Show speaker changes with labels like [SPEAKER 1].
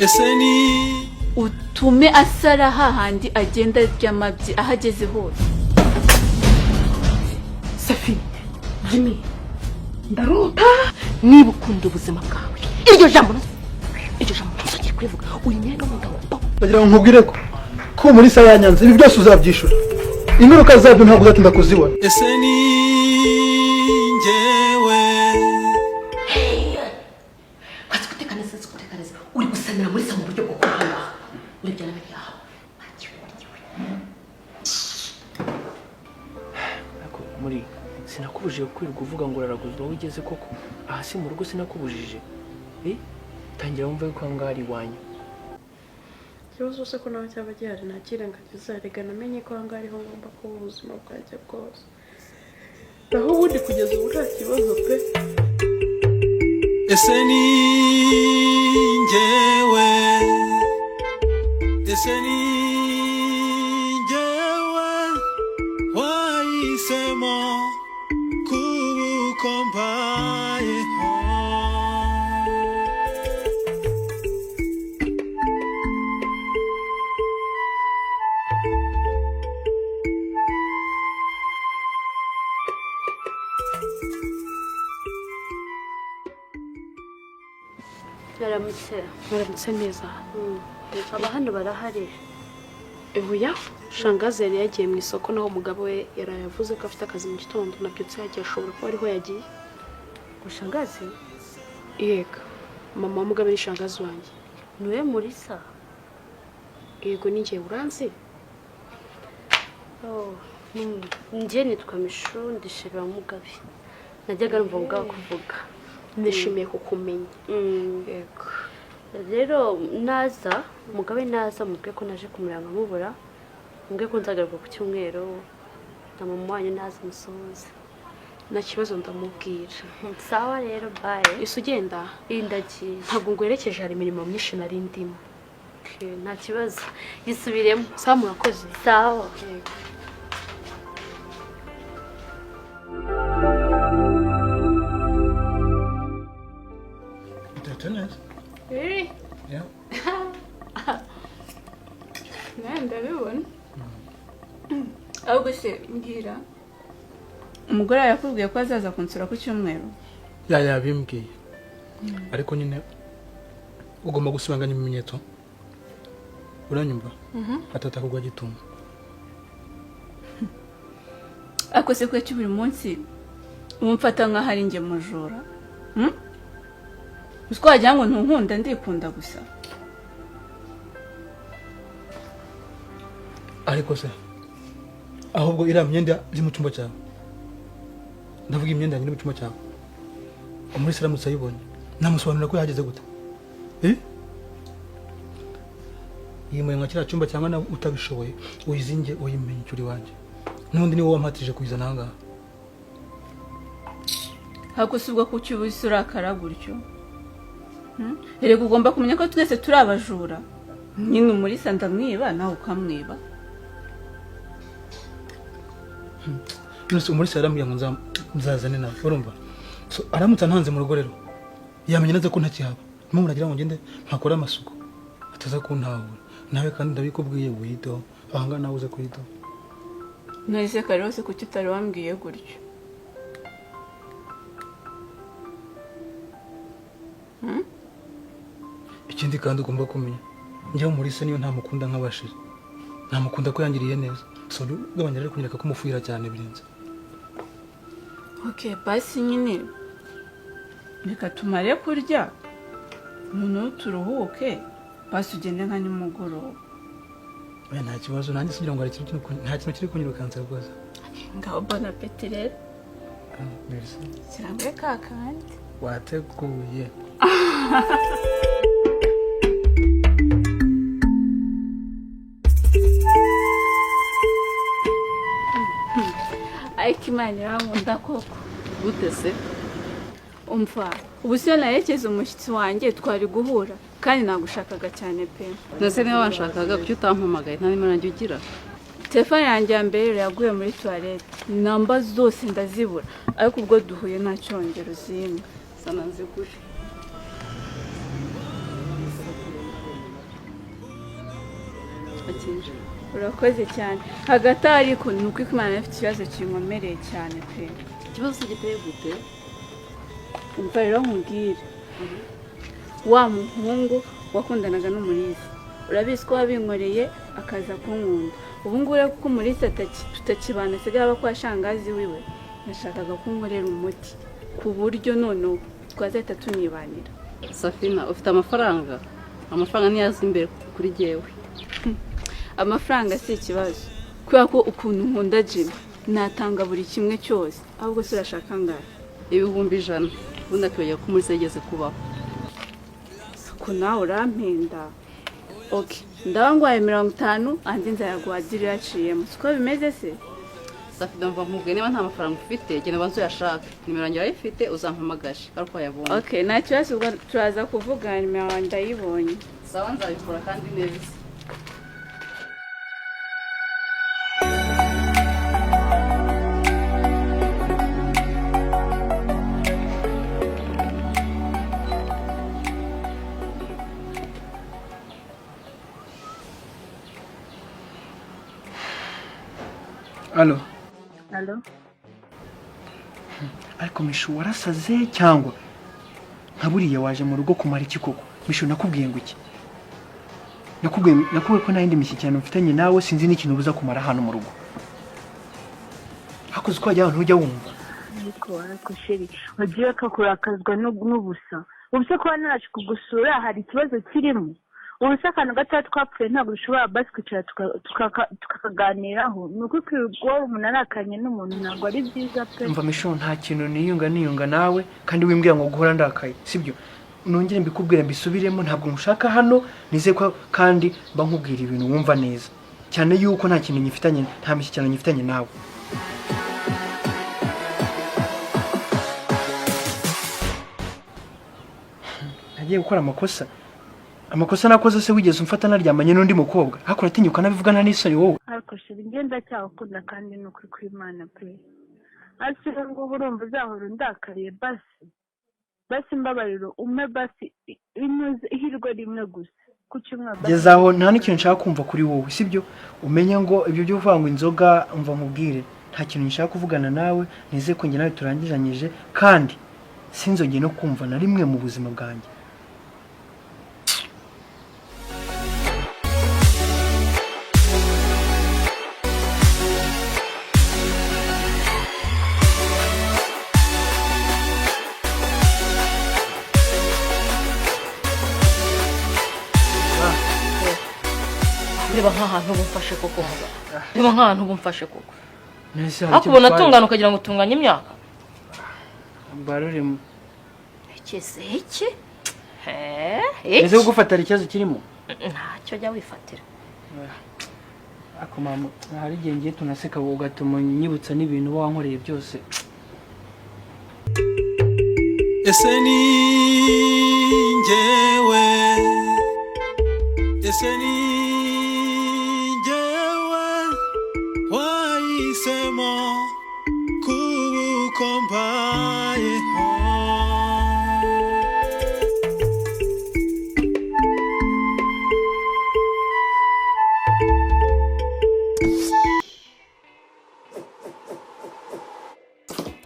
[SPEAKER 1] eseni
[SPEAKER 2] utume asara hahandi agenda ry'amabyi ahageze hose.
[SPEAKER 3] Safin, Jimmy, ndarota niba ukunda ubuzima bwawe. Iryo jambo nsogiye kwivuga uyu nyene n'umuntu
[SPEAKER 4] bagira ngo nkubwire ko muri sa yanyanze ibi byose uzabyishura. Ingaruka zabyo ntabwo uzatinda kuzibona.
[SPEAKER 1] eseni njewe
[SPEAKER 3] Kutekaneza uri gusanira muri sa mu buryo bwo kuhanga uri byana bari yaho
[SPEAKER 5] ako muri sinakubujije kwirirwa uvuga ngo raraguzwa wigeze koko ahasi mu rugo sinakubujije tangira wumve ko ngari wanyu
[SPEAKER 6] kibazo se ko nawe cyaba gihari nakirengagiza rega namenye ko ngari ho ngomba kuba ubuzima bwanjye bwose naho ubundi kugeza ubu nta kibazo pe
[SPEAKER 1] eseni njewe eseni njewe waisema kubukombaye
[SPEAKER 6] Baramutse neza.
[SPEAKER 7] Aba hano barahari.
[SPEAKER 6] Ebuya shangazi yari yagiye mu isoko naho umugabo we yarayavuze ko afite akazi mu gitondo nabyutse yagiye ashobora kuba ariho yagiye.
[SPEAKER 7] Gushangazi?
[SPEAKER 6] Yego. Mama w'umugabo ni shangazi wanjye.
[SPEAKER 7] Niwe muri sa?
[SPEAKER 6] Yego ni njye uranzi?
[SPEAKER 7] Njye nitwa Mishu ndishira mugabe. Najyaga numva mugabo kuvuga.
[SPEAKER 6] Nishimiye kukumenya.
[SPEAKER 7] Yego. Rero naza mugabe naza mubwe ko naje kumuranga mubura. Mubwe ko nzagaruka ku cyumweero. Na mama wanyu naza musoza.
[SPEAKER 6] Nta kibazo ndamubwira.
[SPEAKER 7] Sawa rero bye.
[SPEAKER 6] Ese ugenda?
[SPEAKER 7] Indagiye.
[SPEAKER 6] Ntabwo ngwerekeje hari imirimo myinshi nari ndimo.
[SPEAKER 7] Nta kibazo. Yisubiremo.
[SPEAKER 6] Sawa murakoze.
[SPEAKER 7] Sawa.
[SPEAKER 6] Yego.
[SPEAKER 4] Yeah.
[SPEAKER 2] Ndabibona. Ahubwo se mbwira. Umugore yakubwiye ko azaza kunsura ku cyumweru.
[SPEAKER 4] Yabimbwiye. Ariko nyine ugomba gusibanganya ibimenyetso. Uranyumva? Atatakugwa gitumba.
[SPEAKER 2] Ako se kwe cy'uburi munsi umfata nka hari nge mujura. Uswagira ngo ntunkunda ndikunda gusa.
[SPEAKER 4] Ariko se ahubwo ira myenda iri mu cyumba cyawe. Ndavuga imyenda iri mu cyumba cyawe. Umuri saramutse ayibonye. Namusobanurira ko yageze gute. Yimuye nka kira cyumba cyangwa na utabishoboye uyizinge uyimenye cyuri wanje. Nundi ni wowe wampatije kuyizana hanga.
[SPEAKER 2] Hako subwa ku cyubusura karaguryo. Erega ugomba kumenya ko twese turi abajura. Nyine muri sanda mwiba nawe ukamwiba.
[SPEAKER 4] Nose umuri saramubwiye ngo nzazane nawe urumva. So aramutse ntanze mu rugo rero. Yamenye neza ko ntakihaba. Nimwe muragira ngo ngende ntakora amasuko. Ataza kuntahura. Nawe kandi ndabikubwiye wido. Ahanga nawe uze kuyido.
[SPEAKER 2] Nahise karose ku kitari wambwiye gutyo.
[SPEAKER 4] Ikindi kandi ugomba kumenya. Njye muri se niyo nta mukunda nk'abashira. Nta mukunda ko yangiriye neza. So gabanya rero kunyereka ko mufuira cyane birenze.
[SPEAKER 2] Okay, basi nyine. Reka tumare kurya. Nuno turuhuke. Basi ugende nka nimugoroba.
[SPEAKER 4] Nta kibazo nanjye sigira ngo ari nta kintu kiri kunyirukansa rwose.
[SPEAKER 2] Ngaho bon appétit rero.
[SPEAKER 4] Merci.
[SPEAKER 2] Kirangwe kakandi.
[SPEAKER 4] Wateguye.
[SPEAKER 2] Ikimana yankunda koko.
[SPEAKER 3] Gute se?
[SPEAKER 2] Umva, ubusyo narekeze umushyitsi wanjye twari guhura kandi nagushakaga cyane pe.
[SPEAKER 3] Nase niba wanshakaga kuki utampamagaye nta nimero nanjye ugira?
[SPEAKER 2] Telefone yanjye ya mbere yaguye muri toilette. Namba zose ndazibura ariko ubwo duhuye nta cyongero zimwe.
[SPEAKER 3] Sana nzigure.
[SPEAKER 2] urakoze cyane hagati aho ariko ni uko Imana ifite ikibazo kinkomereye cyane pe.
[SPEAKER 3] ikibazo giteye gute?
[SPEAKER 2] umva rero nkubwire wa muhungu wakundanaga n'umuriza urabizi ko wabinkoreye akaza kunkunda ubu ngubu rero kuko umuriza tutakibana asigaye aba kwa shangazi wiwe nashakaga kunkorera umuti ku buryo none twazahita tunibanira.
[SPEAKER 3] Safina ufite amafaranga niyaza imbere kuri jewe.
[SPEAKER 2] Amafaranga si ikibazo kubera ko ukuntu nkunda Jimmy natanga buri kimwe cyose ahubwo se urashaka ngahe?
[SPEAKER 3] 100,000 ubundi akwiye ko muri segeze kubaho.
[SPEAKER 2] Ko nawe urampenda. Okay, ndabangwaye 50 andi nzayaguha diri yaciyemo. Siko bimeze se?
[SPEAKER 3] Safina mva mubwe niba nta mafaranga ufite genda banzo yashaka. Nimero yanjye urayifite uzampamagaje ariko yabonye.
[SPEAKER 2] Okay, nta kibazo ubwo turaza kuvugana nimero yanjye ndayibonye.
[SPEAKER 3] Sawa nzabikora kandi neza.
[SPEAKER 5] Alo.
[SPEAKER 6] Alo.
[SPEAKER 5] Ariko Mishu warasaze cyangwa nka buriya waje mu rugo kumara iki koko? Mishu nakubwiye ngo iki? Nakubwiye ko nayindi mishyikirano mfitanye nawe sinzi n'ikintu buza kumara hano mu rugo. Hakuze ko wajya ntujya wumva.
[SPEAKER 6] Ariko sheri wagiye kakurakazwa n'ubusa. Ubuse ko naraje kugusura hari ikibazo kirimo. Ubuse akantu gato twapfuye ntabwo ushobora basi kwicara tukakaganiraho. Nuko kwirwa umuntu arakanye n'umuntu ntabwo ari byiza pe.
[SPEAKER 5] Umva Mishu nta kintu niyunga nawe kandi wimbwira ngo guhora ndakaye sibyo? Nongere mbikubwira mbisubiremo ntabwo mushaka hano nize ko kandi mba nkubwira ibintu wumva neza cyane yuko nta kintu nyifitanye nta mishyikirano nyifitanye nawe. Nagiye gukora amakosa nakoze se wigeze umfata naryamanye n'undi mukobwa hakora atinyuka nabivuga nta n'isoni wowe.
[SPEAKER 6] Ariko sheri ngenda cyakunda kandi nuko kw'Imana pe. Asira ngo urumva uzahora ndakariye basi mbabariro ume basi inyuze ihirwe rimwe gusa kucyumwa basi.
[SPEAKER 5] Gezaho nta n'ikintu nshaka kumva kuri wowe sibyo? Umenya ngo ibyo byo vanga inzoga umva nkubwire nta kintu nshaka kuvugana nawe nize ko nge nawe turangizanyije kandi sinzongeye no kumva na rimwe mu buzima bwanjye.
[SPEAKER 3] Reba nk'ahantu bumfashe koko. Reba nk'ahantu bumfashe koko. Akubona tungana ukagira ngo tunganye imyaka.
[SPEAKER 5] Barurimo.
[SPEAKER 3] Iki?
[SPEAKER 5] Ese gufatira ikibazo kirimo?
[SPEAKER 3] Ntacyo jya wifatira.
[SPEAKER 5] Ako mama hari igihe ngiye tunaseka ugatuma nyibutsa n'ibintu wankoreye byose.
[SPEAKER 1] Ese ni njyewe wahisemo kubukompa